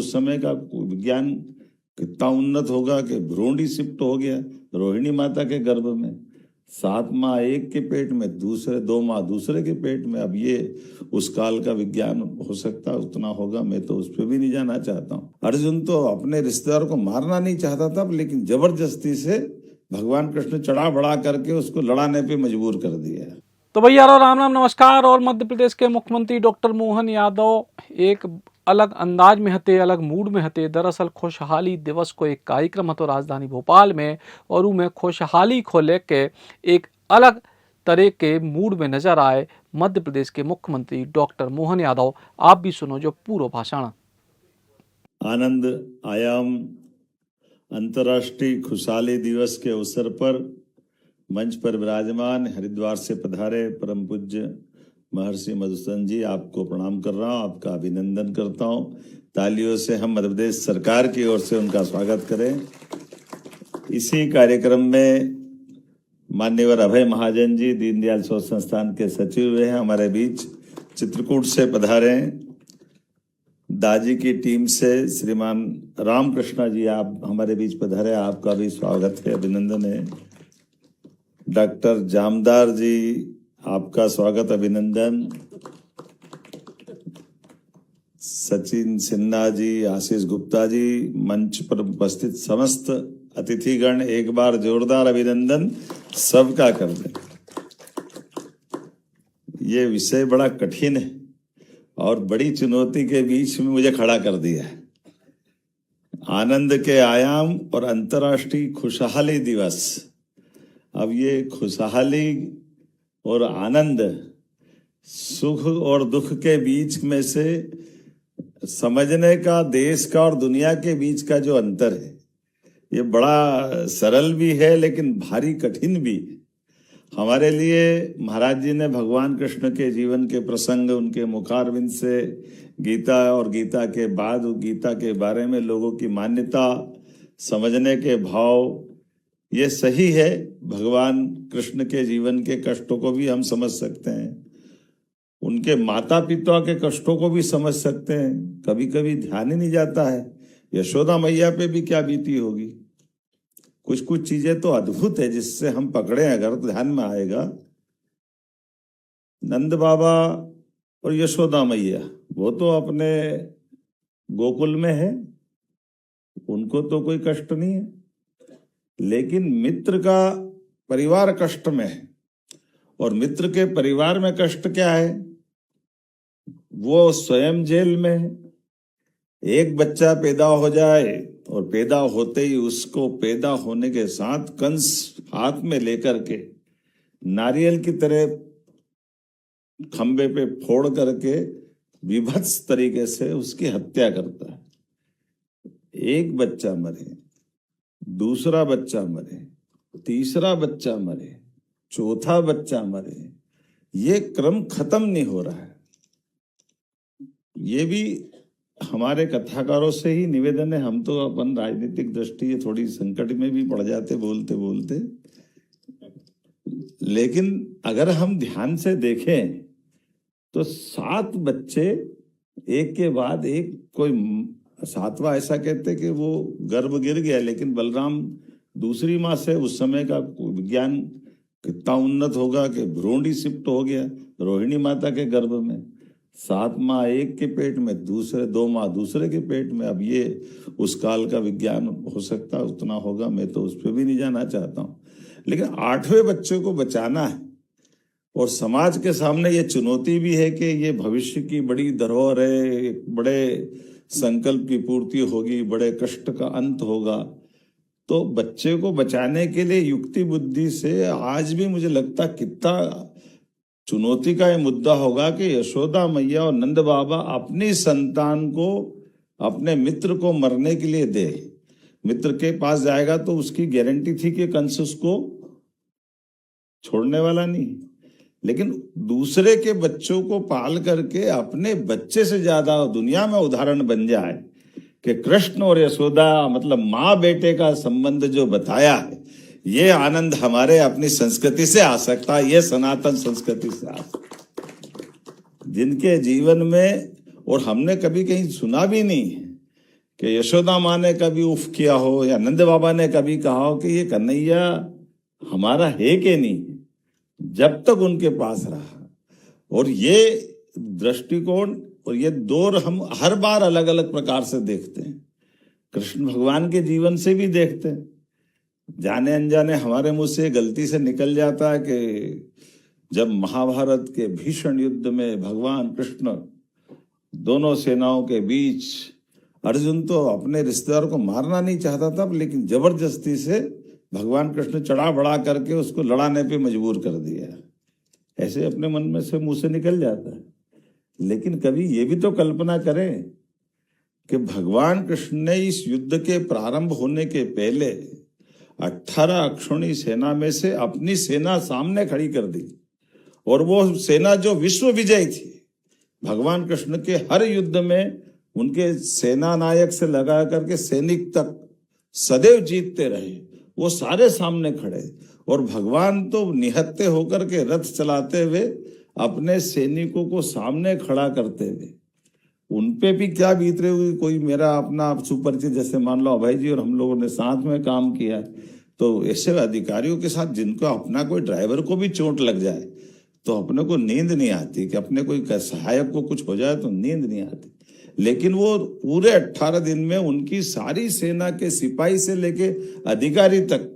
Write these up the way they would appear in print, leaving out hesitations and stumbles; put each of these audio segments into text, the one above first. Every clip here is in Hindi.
उस समय का विज्ञान कितना उन्नत होगा कि भ्रूण ही शिफ्ट हो गया रोहिणी माता के गर्भ में, 7 माह एक के पेट में, दूसरे 2 माह दूसरे के पेट में। अब ये उस काल का विज्ञान हो सकता उतना होगा, मैं तो उस पर भी नहीं जाना चाहता हूँ। अर्जुन तो अपने रिश्तेदार को मारना नहीं चाहता था, लेकिन जबरदस्ती से भगवान कृष्ण चढ़ा बढ़ा करके उसको लड़ाने पे मजबूर कर दिया। तो भैया राम राम नमस्कार। और मध्य प्रदेश के मुख्यमंत्री डॉक्टर मोहन यादव एक अलग अंदाज में हते, अलग मूड में हते। दरअसल खुशहाली दिवस को एक कार्यक्रम हतो राजधानी भोपाल में, और उनमें खुशहाली को लेके एक अलग तरह के मूड में नजर आए मध्य प्रदेश के मुख्यमंत्री डॉक्टर मोहन यादव। आप भी सुनो जो पूरा भाषण। आनंद आयाम अंतर्राष्ट्रीय खुशहाली दिवस के अवसर पर मंच पर विराजमान हरिद्वार से पधारे परम पूज्य महर्षि मधुसूदन जी, आपको प्रणाम कर रहा हूँ, आपका अभिनंदन करता हूँ। तालियों से हम मध्य प्रदेश सरकार की ओर से उनका स्वागत करें। इसी कार्यक्रम में मान्यवर अभय महाजन जी, दीनदयाल शोध संस्थान के सचिव हैं, हमारे बीच चित्रकूट से पधारे। दाजी की टीम से श्रीमान रामकृष्णा जी, आप हमारे बीच पधारे, आपका भी स्वागत है, अभिनंदन है। डॉक्टर जामदार जी, आपका स्वागत, अभिनंदन। सचिन सिन्हा जी, आशीष गुप्ता जी, मंच पर उपस्थित समस्त अतिथिगण, एक बार जोरदार अभिनंदन सबका कर दें। ये विषय बड़ा कठिन है और बड़ी चुनौती के बीच में मुझे खड़ा कर दिया है। आनंद के आयाम और अंतर्राष्ट्रीय खुशहाली दिवस। अब ये खुशहाली और आनंद, सुख और दुख के बीच में से समझने का देश का और दुनिया के बीच का जो अंतर है, ये बड़ा सरल भी है लेकिन भारी कठिन भी है। हमारे लिए महाराज जी ने भगवान कृष्ण के जीवन के प्रसंग, उनके मुखारविंद से गीता और गीता के बाद गीता के बारे में लोगों की मान्यता, समझने के भाव, ये सही है। भगवान कृष्ण के जीवन के कष्टों को भी हम समझ सकते हैं, उनके माता पिता के कष्टों को भी समझ सकते हैं। कभी कभी ध्यान ही नहीं जाता है यशोदा मैया पे भी क्या बीती होगी। कुछ कुछ चीजें तो अद्भुत है जिससे हम पकड़े अगर तो ध्यान में आएगा। नंद बाबा और यशोदा मैया, वो तो अपने गोकुल में है, उनको तो कोई कष्ट नहीं है, लेकिन मित्र का परिवार कष्ट में है। और मित्र के परिवार में कष्ट क्या है, वो स्वयं जेल में है। एक बच्चा पैदा हो जाए और पैदा होते ही उसको पैदा होने के साथ कंस हाथ में लेकर के नारियल की तरह खंबे पे फोड़ करके विभत्स तरीके से उसकी हत्या करता है। एक बच्चा मरे, दूसरा बच्चा मरे, तीसरा बच्चा मरे, चौथा बच्चा मरे, ये क्रम खत्म नहीं हो रहा है। ये भी हमारे कथाकारों से ही निवेदन है। हम तो अपन राजनीतिक दृष्टि थोड़ी संकट में भी पड़ जाते बोलते बोलते, लेकिन अगर हम ध्यान से देखें तो 7 बच्चे एक के बाद एक, कोई 7वां ऐसा कहते कि वो गर्भ गिर गया, लेकिन बलराम दूसरी माँ से, उस समय का विज्ञान कितना उन्नत होगा कि भ्रूण ही शिफ्ट हो गया रोहिणी माता के गर्भ में, 7 माह एक के पेट में, दूसरे 2 माह दूसरे के पेट में। अब ये उस काल का विज्ञान हो सकता उतना होगा, मैं तो उस पर भी नहीं जाना चाहता हूँ। लेकिन 8वें बच्चे को बचाना है और समाज के सामने ये चुनौती भी है कि ये भविष्य की बड़ी धरोहर है, एक बड़े संकल्प की पूर्ति होगी, बड़े कष्ट का अंत होगा। तो बच्चे को बचाने के लिए युक्ति बुद्धि से आज भी मुझे लगता कितना चुनौती का ये मुद्दा होगा कि यशोदा मैया और नंद बाबा अपनी संतान को, अपने मित्र को मरने के लिए दे। मित्र के पास जाएगा तो उसकी गारंटी थी कि कंस उसको छोड़ने वाला नहीं, लेकिन दूसरे के बच्चों को पाल करके अपने बच्चे से ज्यादा दुनिया में उदाहरण बन जाए कि कृष्ण और यशोदा, मतलब माँ बेटे का संबंध जो बताया है, ये आनंद हमारे अपनी संस्कृति से आ सकता है, ये सनातन संस्कृति से आ सकता, जिनके जीवन में, और हमने कभी कहीं सुना भी नहीं है कि यशोदा माँ ने कभी उफ किया हो या नंद बाबा ने कभी कहा हो कि ये कन्हैया हमारा है कि नहीं, जब तक उनके पास रहा। और ये दृष्टिकोण और ये दौर हम हर बार अलग अलग प्रकार से देखते हैं। कृष्ण भगवान के जीवन से भी देखते हैं। जाने अनजाने हमारे मुंह से गलती से निकल जाता है कि जब महाभारत के भीषण युद्ध में भगवान कृष्ण दोनों सेनाओं के बीच, अर्जुन तो अपने रिश्तेदार को मारना नहीं चाहता था, लेकिन जबरदस्ती से भगवान कृष्ण चढ़ा बढ़ा करके उसको लड़ाने पे मजबूर कर दिया। ऐसे अपने मन में से मुंह से निकल जाता है। लेकिन कभी ये भी तो कल्पना करें कि भगवान कृष्ण ने इस युद्ध के प्रारंभ होने के पहले 18 अक्षौणी सेना में से अपनी सेना सामने खड़ी कर दी, और वो सेना जो विश्व विजय थी, भगवान कृष्ण के हर युद्ध में उनके सेना नायक से लगा करके सैनिक तक सदैव जीतते रहे, वो सारे सामने खड़े। और भगवान तो निहत्ते होकर के रथ चलाते हुए अपने सैनिकों को सामने खड़ा करते हुए, उनपे भी क्या बीत रही हुई। कोई मेरा अपना सुपरिचित, जैसे मान लो अभय जी और हम लोगों ने साथ में काम किया, तो ऐसे अधिकारियों के साथ जिनको अपना कोई ड्राइवर को भी चोट लग जाए तो अपने को नींद नहीं आती, कि अपने कोई सहायक को कुछ हो जाए तो नींद नहीं आती। लेकिन वो पूरे 18 दिन में उनकी सारी सेना के सिपाही से लेके अधिकारी तक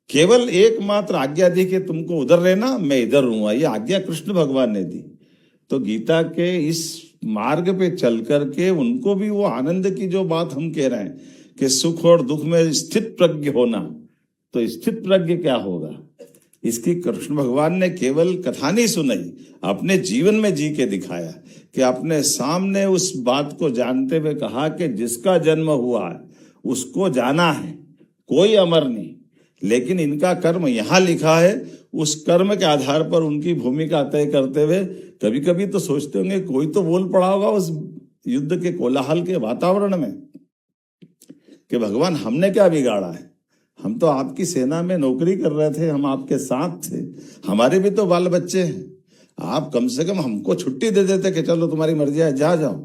केवल एकमात्र आज्ञा दी कि तुमको उधर रहना, मैं इधर रहूंगा। ये आज्ञा कृष्ण भगवान ने दी। तो गीता के इस मार्ग पे चल करके उनको भी वो आनंद की जो बात हम कह रहे हैं कि सुख और दुख में स्थित प्रज्ञ होना, तो स्थित प्रज्ञ क्या होगा, इसकी कृष्ण भगवान ने केवल कथा नहीं सुनाई, अपने जीवन में जी के दिखाया। कि अपने सामने उस बात को जानते हुए कहा कि जिसका जन्म हुआ है उसको जाना है, कोई अमर नहीं, लेकिन इनका कर्म यहाँ लिखा है। उस कर्म के आधार पर उनकी भूमिका तय करते हुए कभी कभी तो सोचते होंगे कोई तो बोल पड़ा होगा उस युद्ध के कोलाहल के वातावरण में कि भगवान हमने क्या बिगाड़ा है, हम तो आपकी सेना में नौकरी कर रहे थे, हम आपके साथ थे, हमारे भी तो बाल बच्चे हैं, आप कम से कम हमको छुट्टी दे देते कि चलो तुम्हारी मर्जी है, जा जाओ।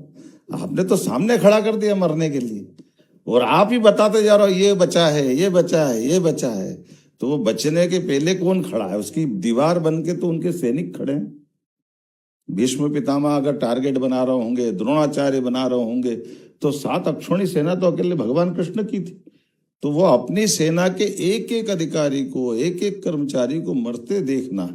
आपने तो सामने खड़ा कर दिया मरने के लिए, और आप ही बताते जा रहे हो ये बचा है, ये बचा है, ये बचा है। तो वो बचने के पहले कौन खड़ा है? उसकी दीवार बन के तो उनके सैनिक खड़े हैं। भीष्म पितामह अगर टारगेट बना रहे होंगे, द्रोणाचार्य बना रहे होंगे, तो 7 अक्षौणी सेना तो अकेले भगवान कृष्ण की थी। तो वो अपनी सेना के एक एक अधिकारी को, एक एक कर्मचारी को मरते देखना,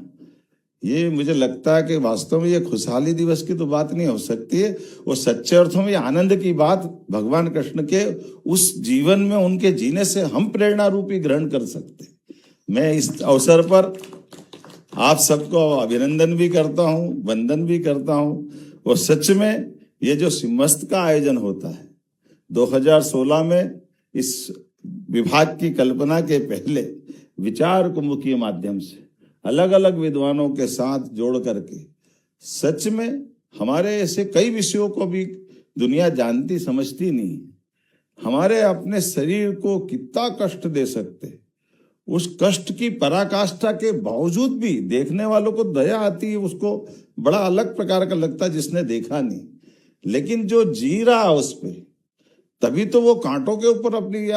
ये मुझे लगता है कि वास्तव में ये खुशहाली दिवस की तो बात नहीं हो सकती है। वो सच्चे अर्थों में आनंद की बात भगवान कृष्ण के उस जीवन में उनके जीने से हम प्रेरणा रूपी ग्रहण कर सकते। मैं इस अवसर पर आप सबको अभिनंदन भी करता हूँ, वंदन भी करता हूँ। और सच में ये जो सिम्मस्त का आयोजन होता है 2016 में, इस विभाग की कल्पना के पहले विचार कुंभ के माध्यम से अलग अलग विद्वानों के साथ जोड़ करके, सच में हमारे ऐसे कई विषयों को भी दुनिया जानती समझती नहीं, हमारे अपने शरीर को कितना कष्ट दे सकते, उस कष्ट की पराकाष्ठा के बावजूद भी देखने वालों को दया आती है, उसको बड़ा अलग प्रकार का लगता है जिसने देखा नहीं। लेकिन जो जी रहा उस पे, तभी तो वो कांटों के ऊपर अपनी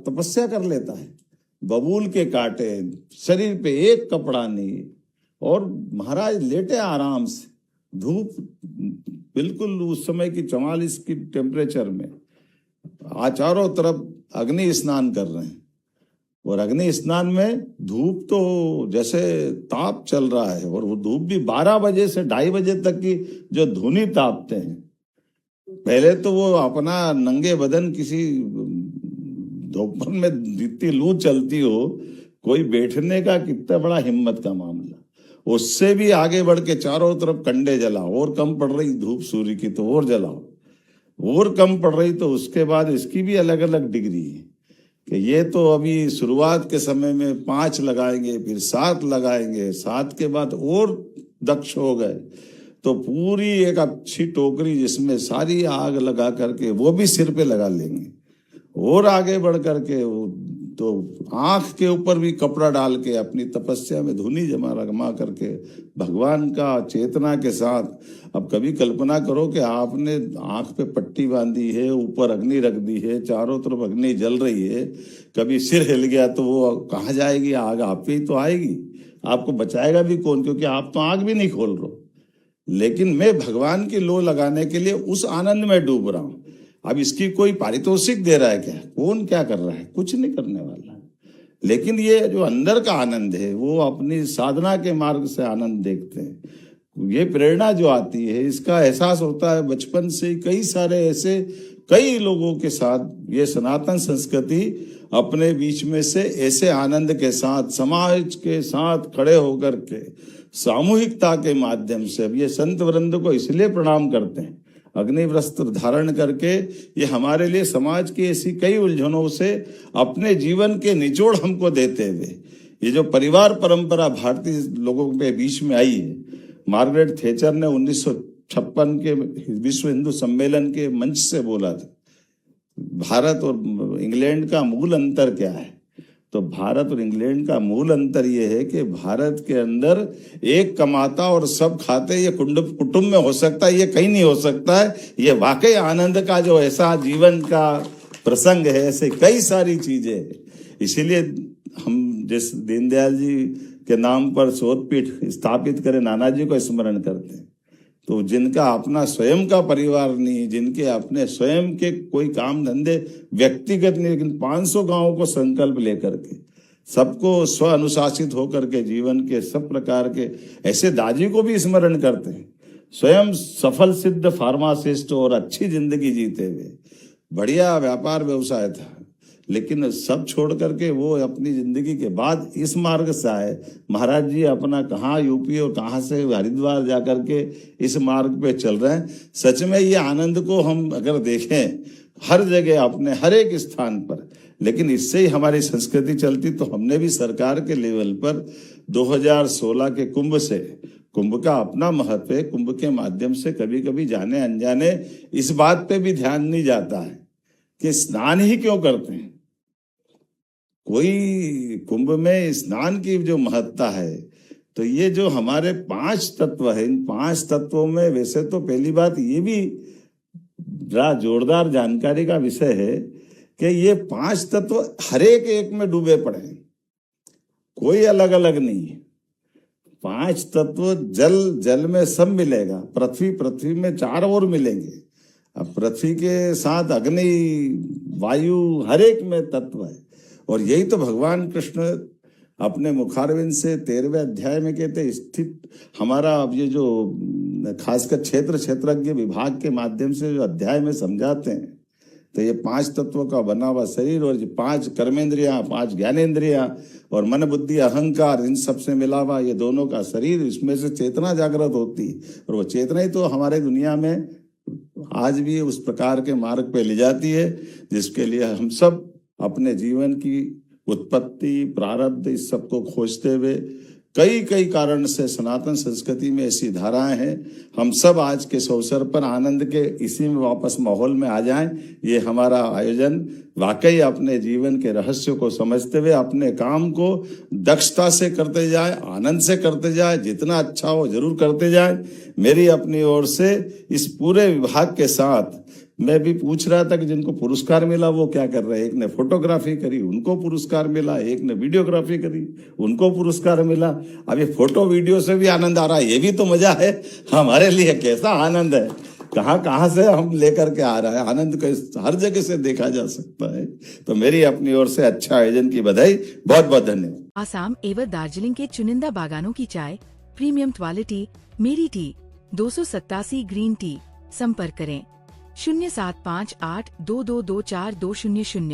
तपस्या कर लेता है। बबूल के कांटे, शरीर पे एक कपड़ा नहीं, और महाराज लेटे आराम से, धूप बिल्कुल उस समय की 44 की टेम्परेचर में, चारों तरफ अग्नि स्नान कर रहे हैं। और अग्नि स्नान में धूप तो जैसे ताप चल रहा है, और वो धूप भी 12 बजे से 2:30 बजे तक की जो धुनी तापते हैं। पहले तो वो अपना नंगे बदन किसी दोपहर में जितनी लू चलती हो, कोई बैठने का कितना बड़ा हिम्मत का मामला, उससे भी आगे बढ़ के चारों तरफ कंडे जलाओ, और कम पड़ रही धूप सूर्य की तो और जलाओ, और कम पड़ रही तो उसके बाद इसकी भी अलग अलग डिग्री है कि ये तो अभी शुरुआत के समय में 5 लगाएंगे, फिर 7 लगाएंगे, 7 के बाद और दक्ष हो गए तो पूरी एक अच्छी टोकरी जिसमें सारी आग लगा करके वो भी सिर पे लगा लेंगे, और आगे बढ़ करके वो तो आंख के ऊपर भी कपड़ा डाल के अपनी तपस्या में धुनी जमा करके भगवान का चेतना के साथ, अब कभी कल्पना करो कि आपने आंख पे पट्टी बांधी है, ऊपर अग्नि रख दी है, चारों तरफ अग्नि जल रही है, कभी सिर हिल गया तो वो कहाँ जाएगी आग? आप पे ही तो आएगी, आपको बचाएगा भी कौन? क्योंकि आप तो आग भी नहीं खोल रहे। लेकिन मैं भगवान की लो लगाने के लिए उस आनंद में डूब रहा हूं। अब इसकी कोई पारितोषिक दे रहा है क्या? कौन क्या कर रहा है? कुछ नहीं करने वाला। लेकिन ये जो अंदर का आनंद है वो अपनी साधना के मार्ग से आनंद देखते हैं। ये प्रेरणा जो आती है इसका एहसास होता है बचपन से। कई सारे ऐसे कई लोगों के साथ ये सनातन संस्कृति अपने बीच में से ऐसे आनंद के साथ समाज के साथ खड़े होकर के सामूहिकता के माध्यम से, अब ये संत वृंद को इसलिए प्रणाम करते हैं, अग्नि वस्त्र धारण करके ये हमारे लिए समाज की ऐसी कई उलझनों से अपने जीवन के निचोड़ हमको देते हुए, ये जो परिवार परंपरा भारतीय लोगों के बीच में आई है। मार्गरेट थैचर ने 1956 के विश्व हिंदू सम्मेलन के मंच से बोला था, भारत और इंग्लैंड का मूल अंतर क्या है? तो भारत और इंग्लैंड का मूल अंतर ये है कि भारत के अंदर एक कमाता और सब खाते, ये कुटुंब में हो सकता है, ये कहीं नहीं हो सकता है। ये वाकई आनंद का जो ऐसा जीवन का प्रसंग है, ऐसे कई सारी चीजें हैं। इसीलिए हम जिस दीनदयाल जी के नाम पर शोधपीठ स्थापित करे, नानाजी को स्मरण करते हैं। तो जिनका अपना स्वयं का परिवार नहीं, जिनके अपने स्वयं के कोई काम धंधे व्यक्तिगत नहीं, लेकिन 500 गांवों को संकल्प लेकर के सबको स्व अनुशासित होकर के जीवन के सब प्रकार के, ऐसे दादी को भी स्मरण करते हैं। स्वयं सफल सिद्ध फार्मासिस्ट और अच्छी जिंदगी जीते हुए, बढ़िया व्यापार व्यवसाय था, लेकिन सब छोड़ करके वो अपनी जिंदगी के बाद इस मार्ग से आए। महाराज जी अपना कहाँ यूपी और कहाँ से हरिद्वार जाकर के इस मार्ग पे चल रहे हैं। सच में ये आनंद को हम अगर देखें हर जगह अपने हर एक स्थान पर, लेकिन इससे ही हमारी संस्कृति चलती। तो हमने भी सरकार के लेवल पर 2016 के कुंभ से, कुंभ का अपना महत्व है, कुंभ के माध्यम से कभी कभी जाने अनजाने इस बात पे भी ध्यान नहीं जाता है कि स्नान ही क्यों करते हैं। कोई कुंभ में स्नान की जो महत्ता है, तो ये जो हमारे 5 तत्व है, इन 5 तत्वों में वैसे तो पहली बात ये भी बड़ा जोरदार जानकारी का विषय है कि ये 5 तत्व हर एक में डूबे पड़े हैं, कोई अलग अलग नहीं है। 5 तत्व जल में सब मिलेगा, पृथ्वी में 4 और मिलेंगे। अब पृथ्वी के साथ अग्नि, वायु, हर एक में तत्व है। और यही तो भगवान कृष्ण अपने मुखारविंद से 13वें अध्याय में कहते, स्थित हमारा अब ये जो खासकर क्षेत्रज्ञ विभाग के माध्यम से जो अध्याय में समझाते हैं, तो ये 5 तत्वों का बना हुआ शरीर और ये 5 कर्मेंद्रियां, 5 ज्ञानेंद्रियां और मन बुद्धि अहंकार, इन सब से मिला हुआ ये दोनों का शरीर, इसमें से चेतना जागृत होती। और वो चेतना ही तो हमारे दुनिया में आज भी उस प्रकार के मार्ग पे ले जाती है, जिसके लिए हम सब अपने जीवन की उत्पत्ति, प्रारब्ध, इस सब को खोजते हुए कई कारण से सनातन संस्कृति में ऐसी धाराएं हैं। हम सब आज के इस अवसर पर आनंद के इसी में वापस माहौल में आ जाएं। ये हमारा आयोजन वाकई अपने जीवन के रहस्य को समझते हुए अपने काम को दक्षता से करते जाए, आनंद से करते जाए, जितना अच्छा हो जरूर करते जाए। मेरी अपनी ओर से इस पूरे विभाग के साथ मैं भी पूछ रहा था कि जिनको पुरस्कार मिला वो क्या कर रहे हैं। एक ने फोटोग्राफी करी, उनको पुरस्कार मिला, एक ने वीडियोग्राफी करी, उनको पुरस्कार मिला। अब ये फोटो वीडियो से भी आनंद आ रहा है, ये भी तो मजा है हमारे लिए। कैसा आनंद है, कहाँ से हम लेकर के आ रहा है आनंद को, हर जगह से देखा जा सकता है। तो मेरी अपनी ओर से अच्छा आयोजन की बधाई, बहुत बहुत धन्यवाद। आसाम एवं दार्जिलिंग के चुनिंदा बागानों की चाय, प्रीमियम क्वालिटी, मेरी टी, 287 ग्रीन टी। संपर्क करें 07582224 200।